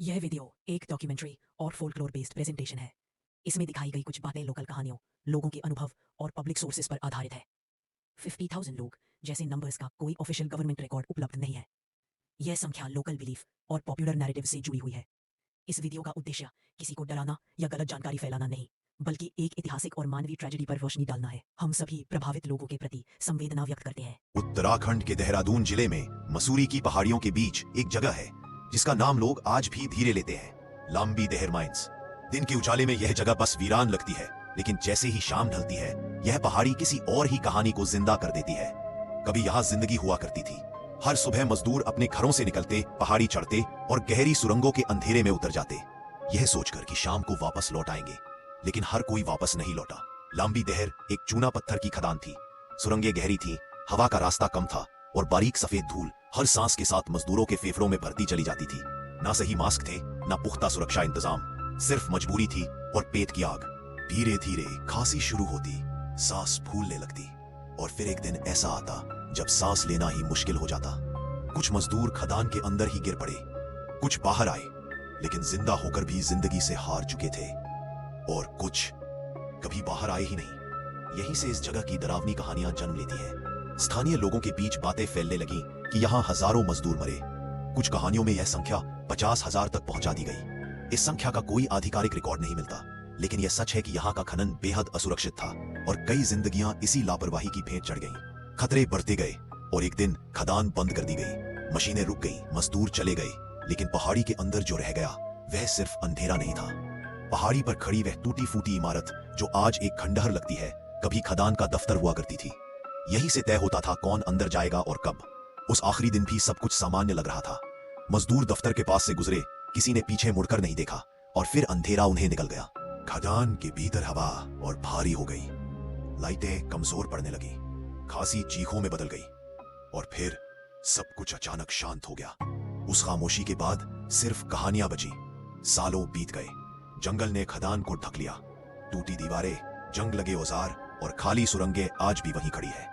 यह वीडियो एक डॉक्यूमेंट्री और फोल्कलोर बेस्ड प्रेजेंटेशन है। इसमें दिखाई गई कुछ बातें लोकल कहानियों, लोगों के अनुभव और पब्लिक सोर्सेज पर आधारित है। 50,000 लोग जैसे नंबर्स का कोई ऑफिशियल गवर्नमेंट रिकॉर्ड उपलब्ध नहीं है। यह संख्या लोकल बिलीफ और पॉपुलर नैरेटिव से जुड़ी हुई है। इस वीडियो का उद्देश्य किसी को डराना या गलत जानकारी फैलाना नहीं, बल्कि एक ऐतिहासिक और मानवीय ट्रेजेडी पर रोशनी डालना है। हम सभी प्रभावित लोगों के प्रति संवेदना व्यक्त करते हैं। उत्तराखंड के देहरादून जिले में मसूरी की पहाड़ियों के बीच एक जगह है जिसका नाम लोग आज भी धीरे लेते हैं, लाम्बी देहर माइंस। दिन के उजाले में यह जगह बस वीरान लगती है, लेकिन जैसे ही शाम ढलती है यह पहाड़ी किसी और ही कहानी को जिंदा कर देती है। कभी यहाँ जिंदगी हुआ करती थी। हर सुबह मजदूर अपने घरों से निकलते, पहाड़ी चढ़ते और गहरी सुरंगों के अंधेरे में उतर जाते, यह सोचकर कि शाम को वापस लौट आएंगे। लेकिन हर कोई वापस नहीं लौटा। लाम्बी देहर एक चूना पत्थर की खदान थी। सुरंगें गहरी थी, हवा का रास्ता कम था और बारीक सफेद धूल हर सांस के साथ मजदूरों के फेफड़ों में भरती चली जाती थी। ना सही मास्क थे, ना पुख्ता सुरक्षा इंतजाम, सिर्फ मजबूरी थी और पेट की आग। धीरे धीरे खांसी शुरू होती, सांस फूलने लगती और फिर एक दिन ऐसा आता जब सांस लेना ही मुश्किल हो जाता। कुछ मजदूर खदान के अंदर ही गिर पड़े, कुछ बाहर आए लेकिन जिंदा होकर भी जिंदगी से हार चुके थे, और कुछ कभी बाहर आए ही नहीं। यहीं से इस जगह की डरावनी कहानियां जन्म लेती हैं। स्थानीय लोगों के बीच बातें फैलने लगी कि यहाँ हजारों मजदूर मरे। कुछ कहानियों में यह संख्या 50,000 तक पहुंचा दी गई। इस संख्या का कोई आधिकारिक रिकॉर्ड नहीं मिलता, लेकिन यह सच है कि यहाँ का खनन बेहद असुरक्षित था और कई जिंदगियां इसी लापरवाही की भेंट चढ़ गईं। खतरे बढ़ते गए और एक दिन खदान बंद कर दी गई, मशीनें रुक गई, मजदूर चले गए, लेकिन पहाड़ी के अंदर जो रह गया वह सिर्फ अंधेरा नहीं था। पहाड़ी पर खड़ी वह टूटी फूटी इमारत जो आज एक खंडहर लगती है, कभी खदान का दफ्तर हुआ करती थी। यही से तय होता था कौन अंदर जाएगा और कब। उस आखिरी दिन भी सब कुछ सामान्य लग रहा था। मजदूर दफ्तर के पास से गुजरे, किसी ने पीछे मुड़कर नहीं देखा और फिर अंधेरा उन्हें निकल गया। खदान के भीतर हवा और भारी हो गई, लाइटें कमजोर पड़ने लगी, खांसी चीखों में बदल गई और फिर सब कुछ अचानक शांत हो गया। उस खामोशी के बाद सिर्फ कहानियां बची। सालों बीत गए, जंगल ने खदान को ढक लिया। टूटी दीवारें, जंग लगे औजार और खाली सुरंगें आज भी वहीं खड़ी है।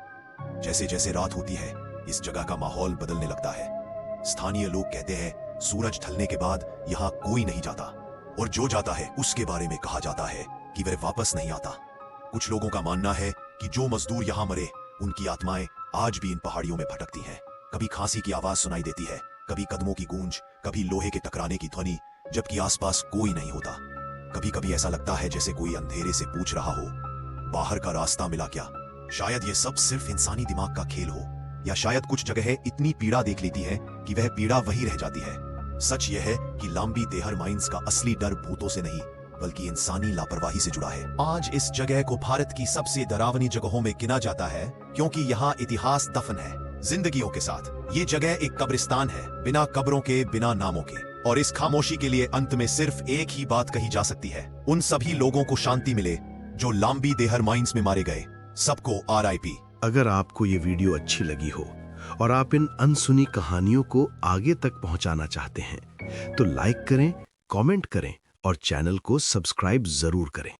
जैसे जैसे रात होती है इस जगह का माहौल बदलने लगता है। स्थानीय लोग कहते हैं सूरज ढलने के बाद यहाँ कोई नहीं जाता, और जो जाता है उसके बारे में कहा जाता है कि वह वापस नहीं आता। कुछ लोगों का मानना है कि जो मजदूर यहाँ मरे उनकी आत्माएं आज भी इन पहाड़ियों में भटकती हैं। कभी खांसी की आवाज सुनाई देती है, कभी कदमों की गूंज, कभी लोहे के टकराने की ध्वनि, जबकि आसपास कोई नहीं होता। कभी कभी ऐसा लगता है जैसे कोई अंधेरे से पूछ रहा हो, बाहर का रास्ता मिला क्या? शायद ये सब सिर्फ इंसानी दिमाग का खेल हो, या शायद कुछ जगह इतनी पीड़ा देख लेती है कि वह पीड़ा वही रह जाती है। सच यह है कि लाम्बी देहर माइंस का असली डर भूतों से नहीं, बल्कि इंसानी लापरवाही से जुड़ा है। आज इस जगह को भारत की सबसे डरावनी जगहों में गिना जाता है, क्योंकि यहाँ इतिहास दफन है जिंदगियों के साथ। ये जगह एक कब्रिस्तान है, बिना कब्रों के, बिना नामों के। और इस खामोशी के लिए अंत में सिर्फ एक ही बात कही जा सकती है, उन सभी लोगों को शांति मिले जो लाम्बी देहर माइंस में मारे गए। सबको RIP। अगर आपको ये वीडियो अच्छी लगी हो और आप इन अनसुनी कहानियों को आगे तक पहुंचाना चाहते हैं तो लाइक करें, कमेंट करें और चैनल को सब्सक्राइब जरूर करें।